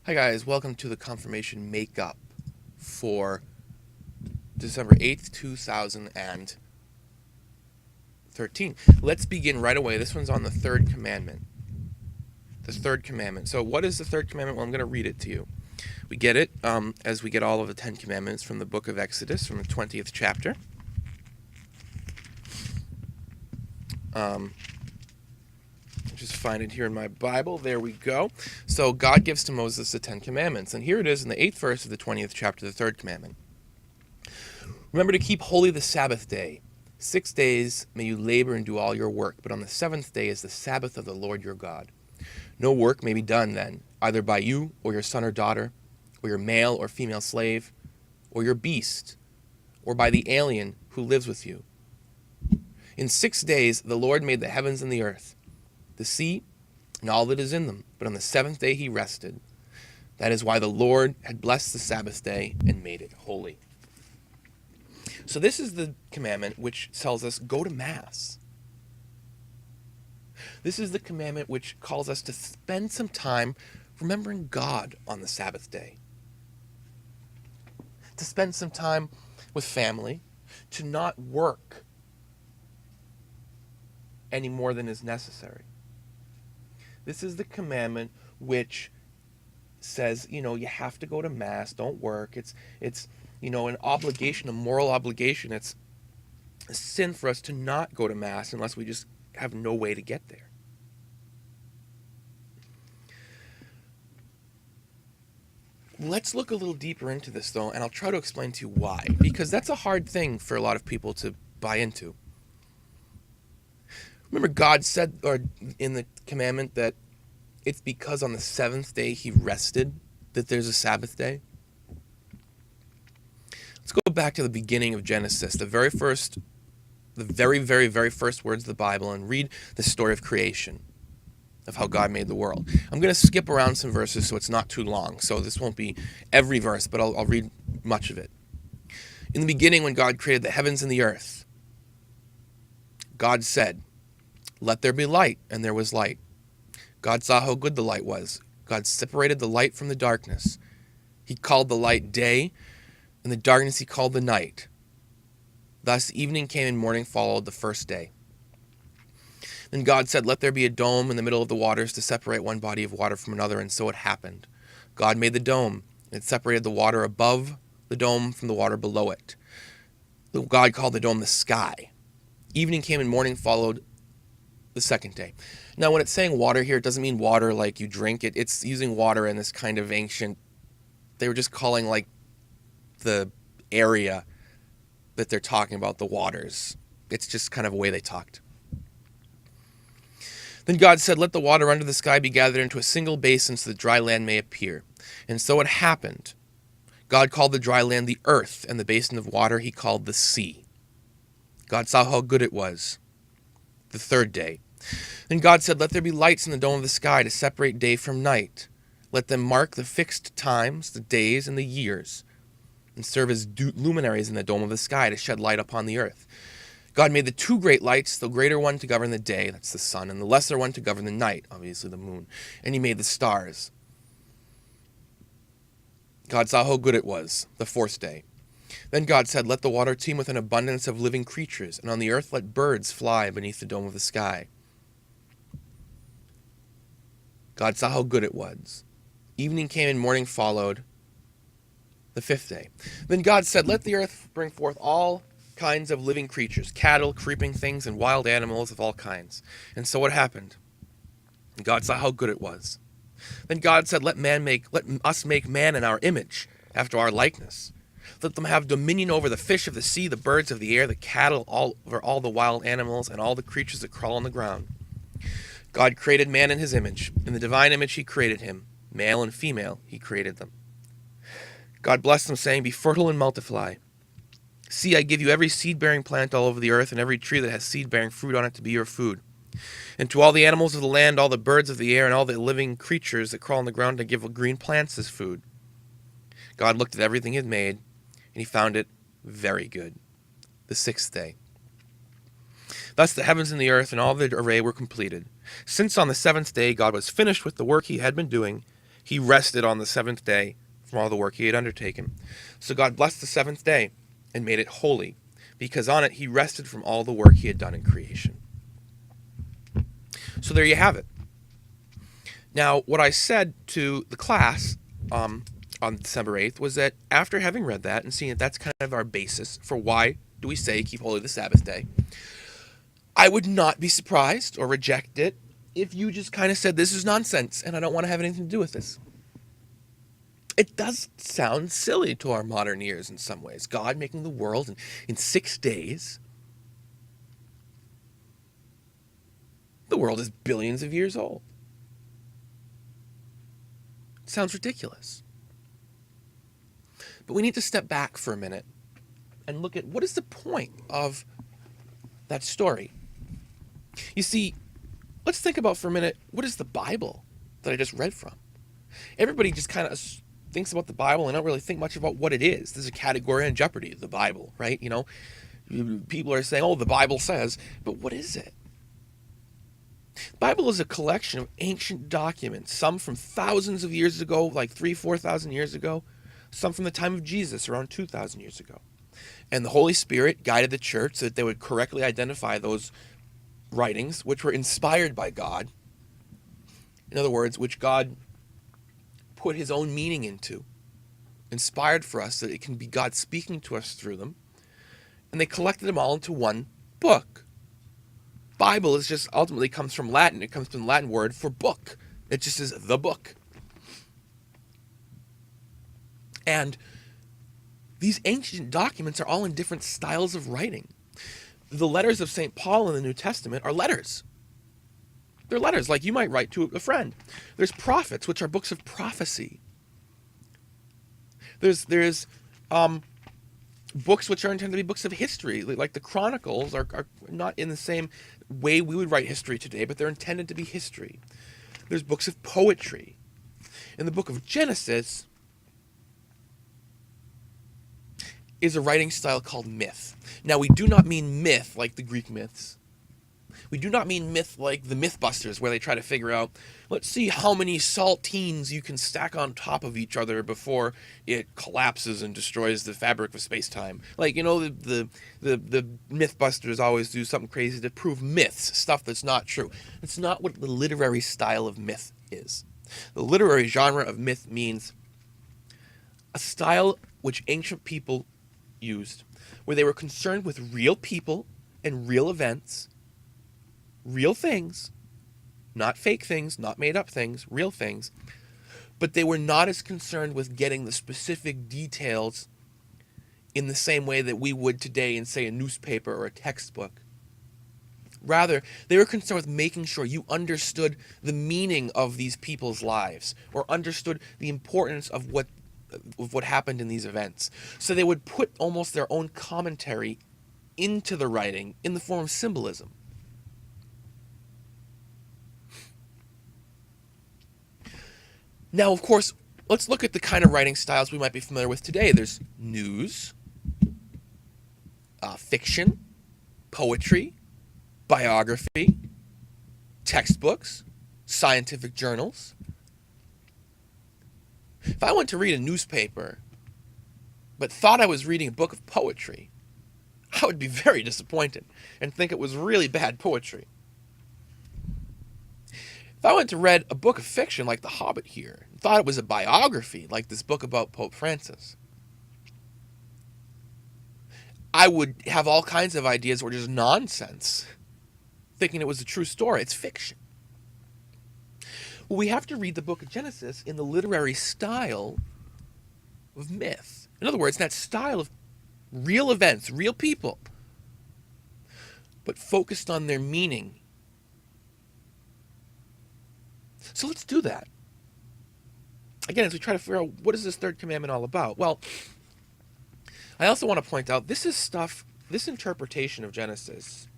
Hi guys, welcome to the confirmation makeup for December 8th, 2013. Let's begin right away. This one's on the third commandment. The third commandment. So what is the third commandment? Well, I'm going to read it to you. We get it as we get all of the 10 commandments from the book of Exodus, from the 20th chapter. Just find it here in my Bible. There we go. So God gives to Moses the 10 commandments. And here it is in the 8th verse of the 20th chapter, the third commandment. Remember to keep holy the Sabbath day. 6 days may you labor and do all your work, but on the seventh day is the Sabbath of the Lord your God. No work may be done then, either by you or your son or daughter, or your male or female slave, or your beast, or by the alien who lives with you. In 6 days the Lord made the heavens and the earth, the sea, and all that is in them, but on the seventh day he rested. That is why the Lord had blessed the Sabbath day and made it holy. So this is the commandment which tells us go to Mass. This is the commandment which calls us to spend some time remembering God on the Sabbath day. To spend some time with family, to not work any more than is necessary. This is the commandment which says, you have to go to Mass, don't work. It's an obligation, a moral obligation. It's a sin for us to not go to Mass unless we just have no way to get there. Let's look a little deeper into this, though, and I'll try to explain to you why. Because that's a hard thing for a lot of people to buy into. Remember, God said in the commandment that it's because on the seventh day he rested that there's a Sabbath day. Let's go back to the beginning of Genesis, the very, very first words of the Bible, and read the story of creation, of how God made the world. I'm going to skip around some verses so it's not too long, so this won't be every verse, but I'll read much of it. In the beginning, when God created the heavens and the earth, God said, "Let there be light," and there was light. God saw how good the light was. God separated the light from the darkness. He called the light day, and the darkness he called the night. Thus evening came and morning followed the first day. Then God said, "Let there be a dome in the middle of the waters to separate one body of water from another," and so it happened. God made the dome. It separated the water above the dome from the water below it. God called the dome the sky. Evening came and morning followed the second day. Now, when it's saying water here, it doesn't mean water like you drink it. It's using water in this kind of ancient, they were just calling like the area that they're talking about, the waters. It's just kind of a way they talked. Then God said, "Let the water under the sky be gathered into a single basin so that dry land may appear." And so it happened. God called the dry land the earth, and the basin of water he called the sea. God saw how good it was. The third day. Then God said, "Let there be lights in the dome of the sky to separate day from night. Let them mark the fixed times, the days, and the years, and serve as luminaries in the dome of the sky to shed light upon the earth." God made the two great lights, the greater one to govern the day, that's the sun, and the lesser one to govern the night, obviously the moon. And he made the stars. God saw how good it was, the fourth day. Then God said, "Let the water teem with an abundance of living creatures, and on the earth let birds fly beneath the dome of the sky." God saw how good it was. Evening came and morning followed the fifth day. Then God said, "Let the earth bring forth all kinds of living creatures, cattle, creeping things, and wild animals of all kinds." And so it happened. God saw how good it was. Then God said, let us make man in our image, after our likeness. Let them have dominion over the fish of the sea, the birds of the air, the cattle, over all the wild animals, and all the creatures that crawl on the ground. God created man in his image. In the divine image he created him. Male and female he created them. God blessed them, saying, "Be fertile and multiply. See, I give you every seed-bearing plant all over the earth, and every tree that has seed-bearing fruit on it to be your food. And to all the animals of the land, all the birds of the air, and all the living creatures that crawl on the ground, to give green plants as food." God looked at everything he had made, and he found it very good. The sixth day. Thus the heavens and the earth and all the array were completed. Since on the seventh day God was finished with the work he had been doing, He rested on the seventh day from all the work he had undertaken. So God blessed the seventh day and made it holy, because on it he rested from all the work he had done in creation. So there you have it. Now, what I said to the class on December 8th was that after having read that and seeing that that's kind of our basis for why do we say keep holy the Sabbath day, I would not be surprised or reject it if you just kind of said this is nonsense and I don't want to have anything to do with this. It does sound silly to our modern ears in some ways. God making the world in 6 days. The world is billions of years old. It sounds ridiculous. But we need to step back for a minute and look at what is the point of that story. You see, let's think about for a minute, what is the Bible that I just read from? Everybody just kind of thinks about the Bible and don't really think much about what it is. There's a category in Jeopardy, the Bible, right? You know, people are saying, oh, the Bible says, but what is it? The Bible is a collection of ancient documents, some from thousands of years ago, like 3,000-4,000 years ago, some from the time of Jesus, around 2,000 years ago. And the Holy Spirit guided the church so that they would correctly identify those writings, which were inspired by God. In other words, which God put his own meaning into, inspired for us, that it can be God speaking to us through them. And they collected them all into one book. Bible is just ultimately comes from Latin. It comes from the Latin word for book. It just is the book. And these ancient documents are all in different styles of writing. The letters of St. Paul in the New Testament are letters. They're letters like you might write to a friend. There's prophets, which are books of prophecy. There's books which are intended to be books of history, like the Chronicles are not in the same way we would write history today, but they're intended to be history. There's books of poetry. In the book of Genesis is a writing style called myth. Now, we do not mean myth like the Greek myths. We do not mean myth like the Mythbusters, where they try to figure out, let's see how many saltines you can stack on top of each other before it collapses and destroys the fabric of space-time. Like, you know, the Mythbusters always do something crazy to prove myths, stuff that's not true. It's not what the literary style of myth is. The literary genre of myth means a style which ancient people used, where they were concerned with real people and real events, real things, not fake things, not made up things, real things, but they were not as concerned with getting the specific details in the same way that we would today in, say, a newspaper or a textbook. Rather, they were concerned with making sure you understood the meaning of these people's lives, or understood the importance of what happened in these events. So they would put almost their own commentary into the writing in the form of symbolism. Now, of course, let's look at the kind of writing styles we might be familiar with today. There's news, fiction, poetry, biography, textbooks, scientific journals. If I went to read a newspaper but thought I was reading a book of poetry, I would be very disappointed and think it was really bad poetry. If I went to read a book of fiction like The Hobbit here, and thought it was a biography like this book about Pope Francis, I would have all kinds of ideas that were just nonsense, thinking it was a true story. It's fiction. Well, we have to read the book of Genesis in the literary style of myth. In other words, that style of real events, real people, but focused on their meaning. So let's do that. Again, as we try to figure out what is this third commandment all about? Well, I also want to point out this interpretation of Genesis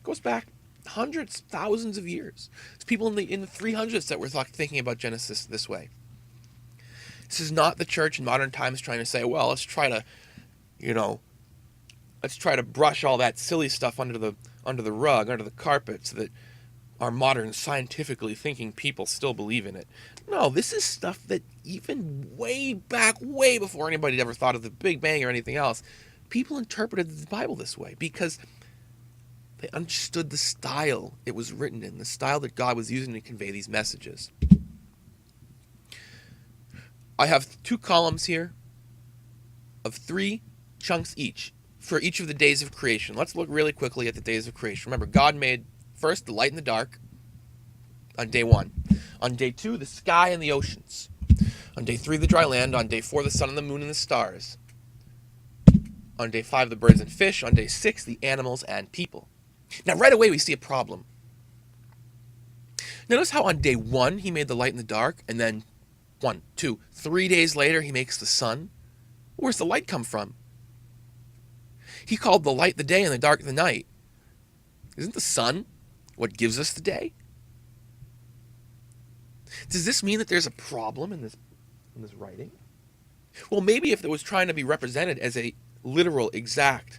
goes back hundreds, thousands of years. It's people in the 300s that were thinking about Genesis this way. This is not the church in modern times trying to say, well, let's try to brush all that silly stuff under the rug, under the carpet, so that our modern scientifically thinking people still believe in it. No, this is stuff that even way back, way before anybody ever thought of the Big Bang or anything else, people interpreted the Bible this way because they understood the style it was written in, the style that God was using to convey these messages. I have 2 columns here of 3 chunks each for each of the days of creation. Let's look really quickly at the days of creation. Remember, God made first the light and the dark on day 1. On day 2, the sky and the oceans. On day 3, the dry land. On day 4, the sun and the moon and the stars. On day 5, the birds and fish. On day 6, the animals and people. Now, right away, we see a problem. Notice how on day 1, he made the light and the dark, and then 1, 2, 3 days later, he makes the sun. Where's the light come from? He called the light the day and the dark the night. Isn't the sun what gives us the day? Does this mean that there's a problem in this writing? Well, maybe if it was trying to be represented as a literal, exact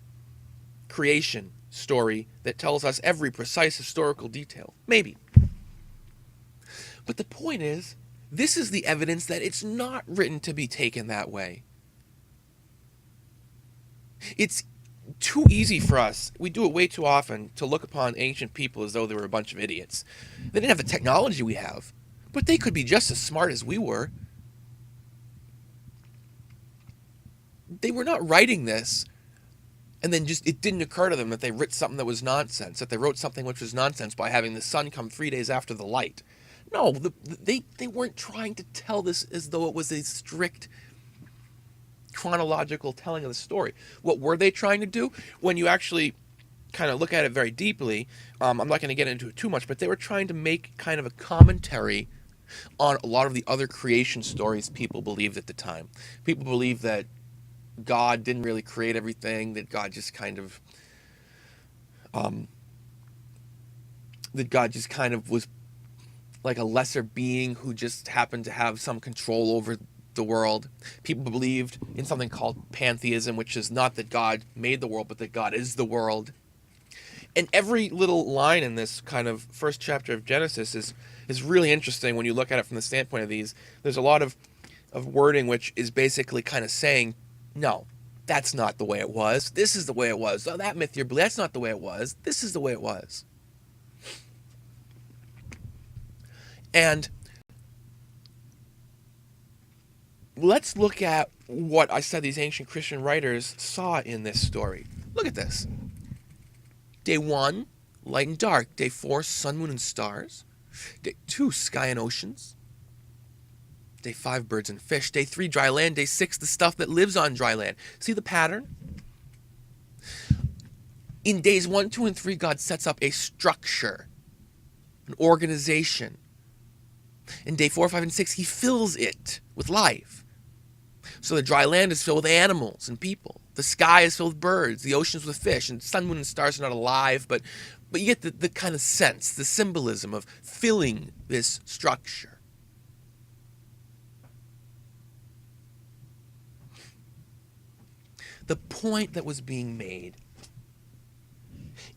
creation story that tells us every precise historical detail. Maybe. But the point is, this is the evidence that it's not written to be taken that way. It's too easy for us, we do it way too often, to look upon ancient people as though they were a bunch of idiots. They didn't have the technology we have, but they could be just as smart as we were. They were not writing this, and then just it didn't occur to them that they wrote something that was nonsense, that they wrote something which was nonsense by having the sun come 3 days after the light. No, they weren't trying to tell this as though it was a strict chronological telling of the story. What were they trying to do? When you actually kind of look at it very deeply, I'm not going to get into it too much, but they were trying to make kind of a commentary on a lot of the other creation stories people believed at the time. People believed that God didn't really create everything, that God just kind of was like a lesser being who just happened to have some control over the world. People believed in something called pantheism, which is not that God made the world, but that God is the world. And every little line in this kind of first chapter of Genesis is really interesting when you look at it from the standpoint of these. There's a lot of wording which is basically kind of saying, no, that's not the way it was. This is the way it was. Oh, that myth you're believing, that's not the way it was. This is the way it was. And let's look at what I said these ancient Christian writers saw in this story. Look at this. Day 1, light and dark. Day 4, sun, moon, and stars. Day 2, sky and oceans. Day 5, birds and fish. Day 3, dry land. Day 6, the stuff that lives on dry land. See the pattern? In days 1, 2, and 3, God sets up a structure, an organization. In day 4, 5, and 6, he fills it with life. So the dry land is filled with animals and people. The sky is filled with birds. The oceans with fish. And sun, moon, and stars are not alive, but you get the kind of sense, the symbolism of filling this structure. The point that was being made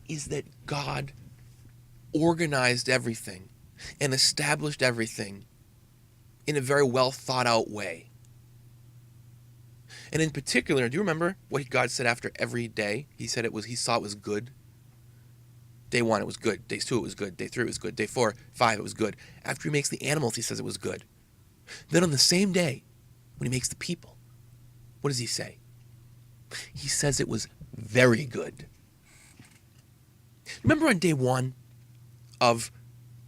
is that God organized everything and established everything in a very well thought out way. And in particular, do you remember what God said after every day? He said he saw it was good. Day 1, it was good. Day 2, it was good. Day 3, it was good. Day 4, 5, it was good. After he makes the animals, he says it was good. Then on the same day, when he makes the people, what does he say? He says it was very good. Remember on day 1 of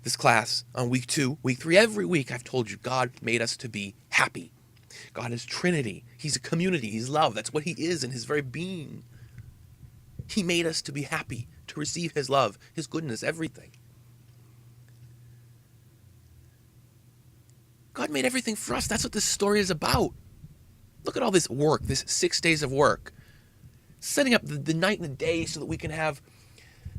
this class, on week 2, week 3, every week I've told you God made us to be happy. God is Trinity. He's a community. He's love. That's what he is in his very being. He made us to be happy, to receive his love, his goodness, everything. God made everything for us. That's what this story is about. Look at all this work, this 6 days of work. Setting up the night and the day so that we can have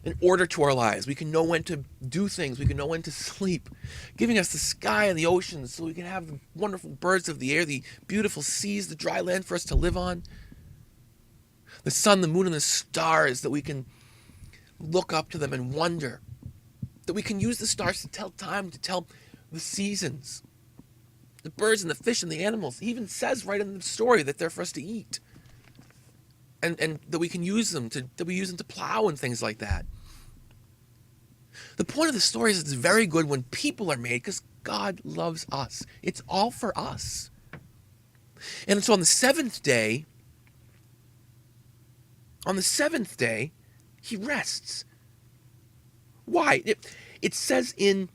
an order to our lives. We can know when to do things. We can know when to sleep. Giving us the sky and the oceans so we can have the wonderful birds of the air, the beautiful seas, the dry land for us to live on. The sun, the moon, and the stars that we can look up to them and wonder That we can use the stars to tell time, to tell the seasons. The birds and the fish and the animals. He even says right in the story that they're for us to eat. And that we can use them to plow and things like that. The point of the story is it's very good when people are made because God loves us. It's all for us. And so on the seventh day, he rests. Why? It says in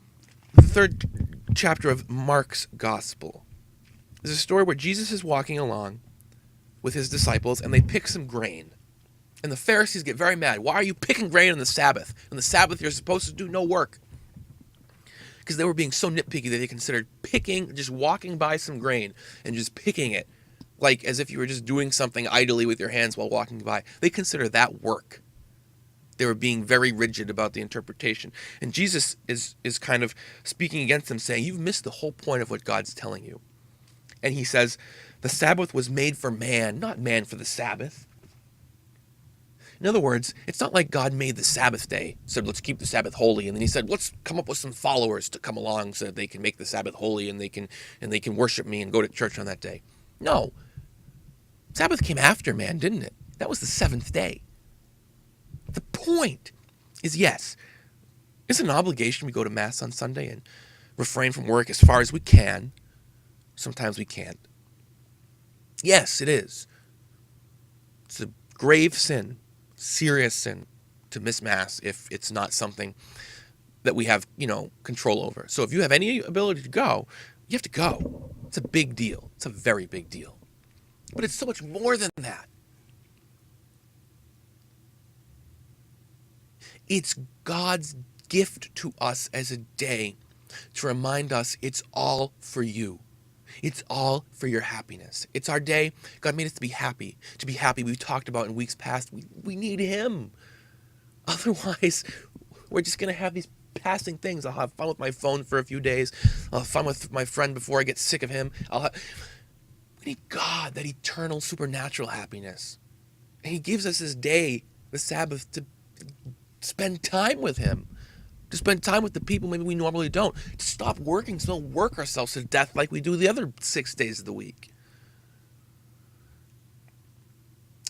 the third chapter of Mark's Gospel. There's a story where Jesus is walking along with his disciples and they pick some grain. And the Pharisees get very mad. Why are you picking grain on the Sabbath? On the Sabbath, you're supposed to do no work. Because they were being so nitpicky that they considered picking, just walking by some grain and just picking it, like as if you were just doing something idly with your hands while walking by. They consider that work. They were being very rigid about the interpretation. And Jesus is kind of speaking against them, saying, you've missed the whole point of what God's telling you. And he says, the Sabbath was made for man, not man for the Sabbath. In other words, it's not like God made the Sabbath day, said, let's keep the Sabbath holy. And then he said, let's come up with some followers to come along so that they can make the Sabbath holy and they can worship me and go to church on that day. No. Sabbath came after man, didn't it? That was the seventh day. The point is, yes, it's an obligation. We go to Mass on Sunday and refrain from work as far as we can. Sometimes we can't. Yes, it is. It's a grave sin, serious sin to miss Mass if it's not something that we have, control over. So if you have any ability to go, you have to go. It's a big deal. It's a very big deal. But it's so much more than that. It's God's gift to us as a day to remind us it's all for you. It's all for your happiness. It's our day. God made us to be happy. To be happy, we've talked about in weeks past, we need him. Otherwise, we're just going to have these passing things. I'll have fun with my phone for a few days. I'll have fun with my friend before I get sick of him. We need God, that eternal supernatural happiness. And he gives us this day, the Sabbath, to spend time with him, to spend time with the people maybe we normally don't, to stop working so we don't work ourselves to death like we do the other 6 days of the week.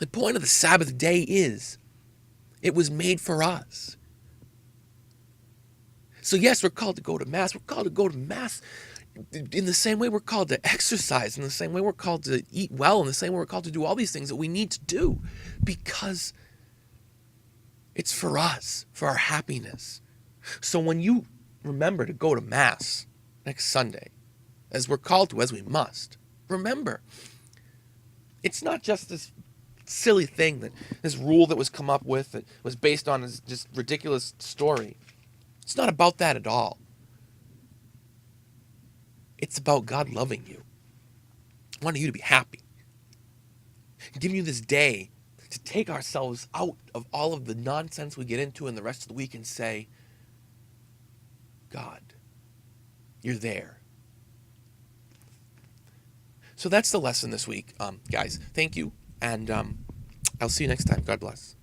The point of the Sabbath day is it was made for us. So yes, we're called to go to Mass. We're called to go to Mass in the same way we're called to exercise, in the same way we're called to eat well, in the same way we're called to do all these things that we need to do, because it's for us, for our happiness. So when you remember to go to Mass next Sunday, as we're called to, as we must, remember, it's not just this silly thing, this rule that was come up with that was based on this just ridiculous story. It's not about that at all. It's about God loving you, wanting you to be happy, giving you this day to take ourselves out of all of the nonsense we get into in the rest of the week and say, God, you're there. So that's the lesson this week, guys. Thank you, and I'll see you next time. God bless.